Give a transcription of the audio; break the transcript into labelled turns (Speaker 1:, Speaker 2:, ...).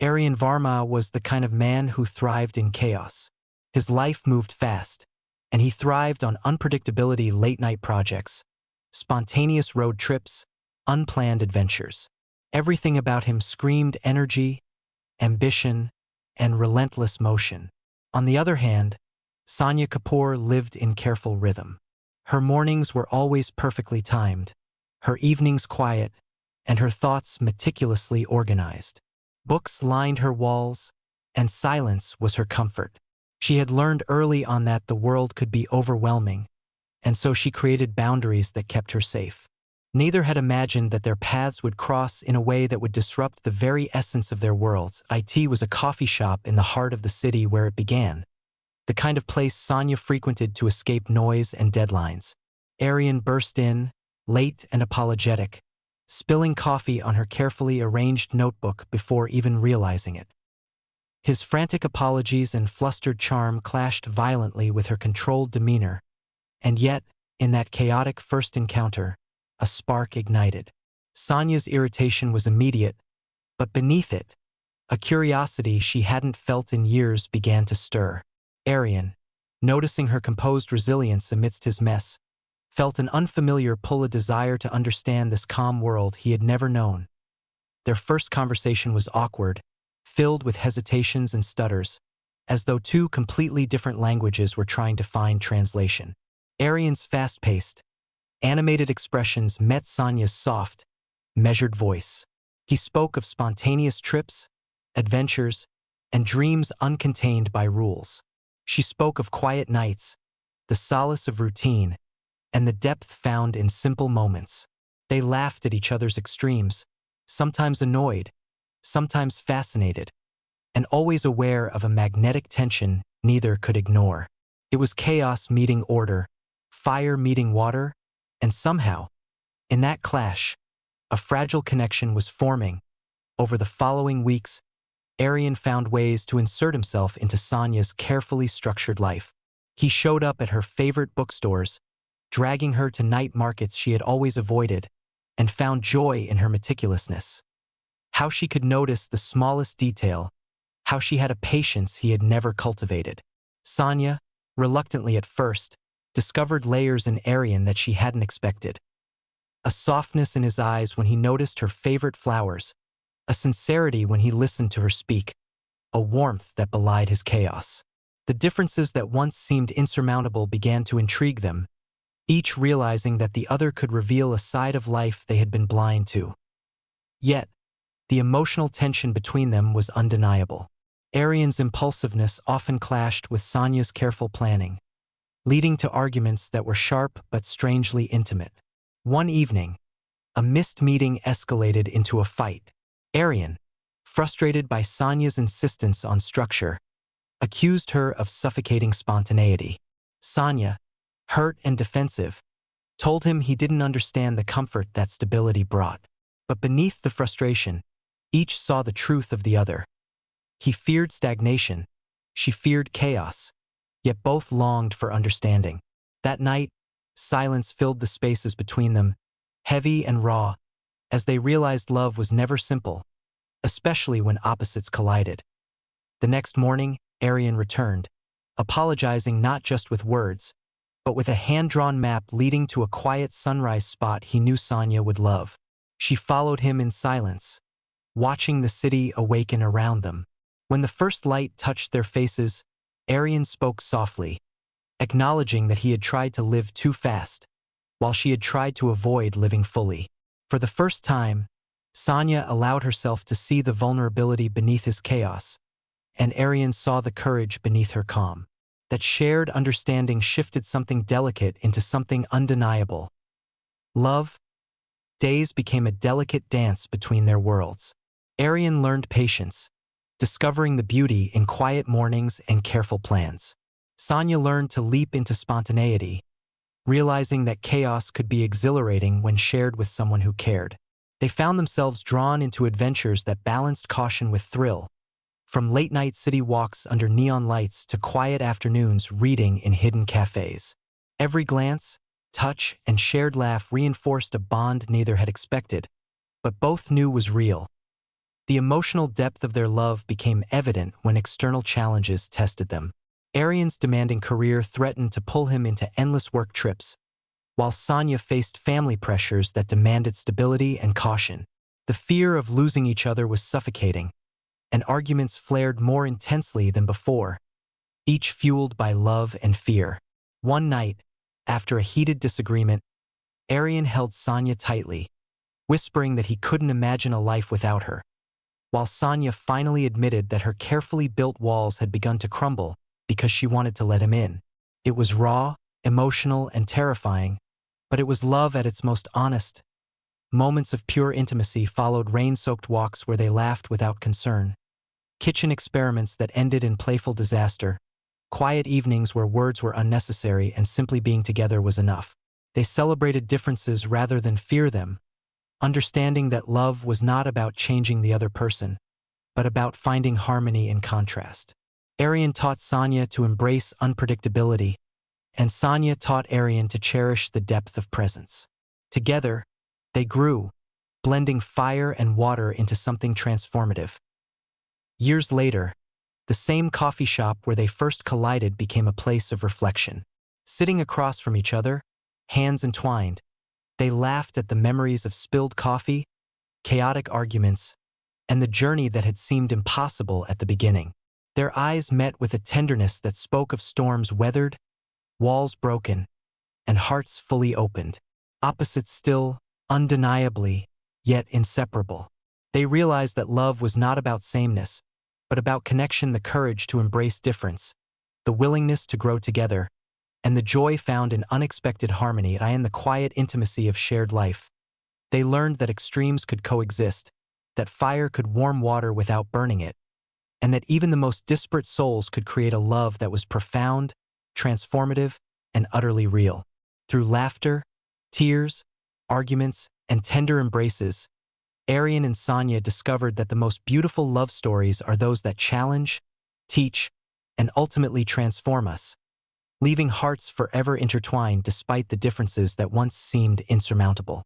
Speaker 1: Aryan Varma was the kind of man who thrived in chaos. His life moved fast, and he thrived on unpredictability, late-night projects, spontaneous road trips, unplanned adventures. Everything about him screamed energy, ambition, and relentless motion. On the other hand, Sonia Kapoor lived in careful rhythm. Her mornings were always perfectly timed, her evenings quiet, and her thoughts meticulously organized. Books lined her walls, and silence was her comfort. She had learned early on that the world could be overwhelming, and so she created boundaries that kept her safe. Neither had imagined that their paths would cross in a way that would disrupt the very essence of their worlds. It was a coffee shop in the heart of the city where it began, the kind of place Sonia frequented to escape noise and deadlines. Aryan burst in, late and apologetic, spilling coffee on her carefully arranged notebook before even realizing it. His frantic apologies and flustered charm clashed violently with her controlled demeanor, and yet, in that chaotic first encounter, a spark ignited. Sonia's irritation was immediate, but beneath it, a curiosity she hadn't felt in years began to stir. Aryan, noticing her composed resilience amidst his mess, felt an unfamiliar pull, a desire to understand this calm world he had never known. Their first conversation was awkward, filled with hesitations and stutters, as though two completely different languages were trying to find translation. Aryan's fast-paced, animated expressions met Sonia's soft, measured voice. He spoke of spontaneous trips, adventures, and dreams uncontained by rules. She spoke of quiet nights, the solace of routine, and the depth found in simple moments. They laughed at each other's extremes, sometimes annoyed, sometimes fascinated, and always aware of a magnetic tension neither could ignore. It was chaos meeting order, fire meeting water, and somehow, in that clash, a fragile connection was forming. Over the following weeks, Aryan found ways to insert himself into Sonia's carefully structured life. He showed up at her favorite bookstores, dragging her to night markets she had always avoided, and found joy in her meticulousness. How she could notice the smallest detail, how she had a patience he had never cultivated. Sonia, reluctantly at first, discovered layers in Aryan that she hadn't expected. A softness in his eyes when he noticed her favorite flowers, a sincerity when he listened to her speak, a warmth that belied his chaos. The differences that once seemed insurmountable began to intrigue them, each realizing that the other could reveal a side of life they had been blind to. Yet, the emotional tension between them was undeniable. Aryan's impulsiveness often clashed with Sonia's careful planning, leading to arguments that were sharp but strangely intimate. One evening, a missed meeting escalated into a fight. Aryan, frustrated by Sonia's insistence on structure, accused her of suffocating spontaneity. Sonia, hurt and defensive, told him he didn't understand the comfort that stability brought. But beneath the frustration, each saw the truth of the other. He feared stagnation, she feared chaos, yet both longed for understanding. That night, silence filled the spaces between them, heavy and raw, as they realized love was never simple, especially when opposites collided. The next morning, Aryan returned, apologizing not just with words, but with a hand-drawn map leading to a quiet sunrise spot he knew Sonia would love. She followed him in silence, watching the city awaken around them. When the first light touched their faces, Aryan spoke softly, acknowledging that he had tried to live too fast, while she had tried to avoid living fully. For the first time, Sonia allowed herself to see the vulnerability beneath his chaos, and Aryan saw the courage beneath her calm. That shared understanding shifted something delicate into something undeniable. Love. Days became a delicate dance between their worlds. Aryan learned patience, discovering the beauty in quiet mornings and careful plans. Sonia learned to leap into spontaneity, realizing that chaos could be exhilarating when shared with someone who cared. They found themselves drawn into adventures that balanced caution with thrill, from late-night city walks under neon lights to quiet afternoons reading in hidden cafes. Every glance, touch, and shared laugh reinforced a bond neither had expected, but both knew was real. The emotional depth of their love became evident when external challenges tested them. Arian's demanding career threatened to pull him into endless work trips, while Sonia faced family pressures that demanded stability and caution. The fear of losing each other was suffocating, and arguments flared more intensely than before, each fueled by love and fear. One night, after a heated disagreement, Arian held Sonia tightly, whispering that he couldn't imagine a life without her. While Sonia finally admitted that her carefully built walls had begun to crumble because she wanted to let him in. It was raw, emotional, and terrifying, but it was love at its most honest. Moments of pure intimacy followed rain-soaked walks where they laughed without concern, kitchen experiments that ended in playful disaster, quiet evenings where words were unnecessary and simply being together was enough. They celebrated differences rather than fear them, understanding that love was not about changing the other person, but about finding harmony in contrast. Arian taught Sonia to embrace unpredictability, and Sonia taught Arian to cherish the depth of presence. Together, they grew, blending fire and water into something transformative. Years later, the same coffee shop where they first collided became a place of reflection. Sitting across from each other, hands entwined, they laughed at the memories of spilled coffee, chaotic arguments, and the journey that had seemed impossible at the beginning. Their eyes met with a tenderness that spoke of storms weathered, walls broken, and hearts fully opened. Opposites still, undeniably, yet inseparable. They realized that love was not about sameness, but about connection, the courage to embrace difference, the willingness to grow together, and the joy found in unexpected harmony and the quiet intimacy of shared life. They learned that extremes could coexist, that fire could warm water without burning it, and that even the most disparate souls could create a love that was profound, transformative, and utterly real. Through laughter, tears, arguments, and tender embraces, Arian and Sonia discovered that the most beautiful love stories are those that challenge, teach, and ultimately transform us, leaving hearts forever intertwined despite the differences that once seemed insurmountable.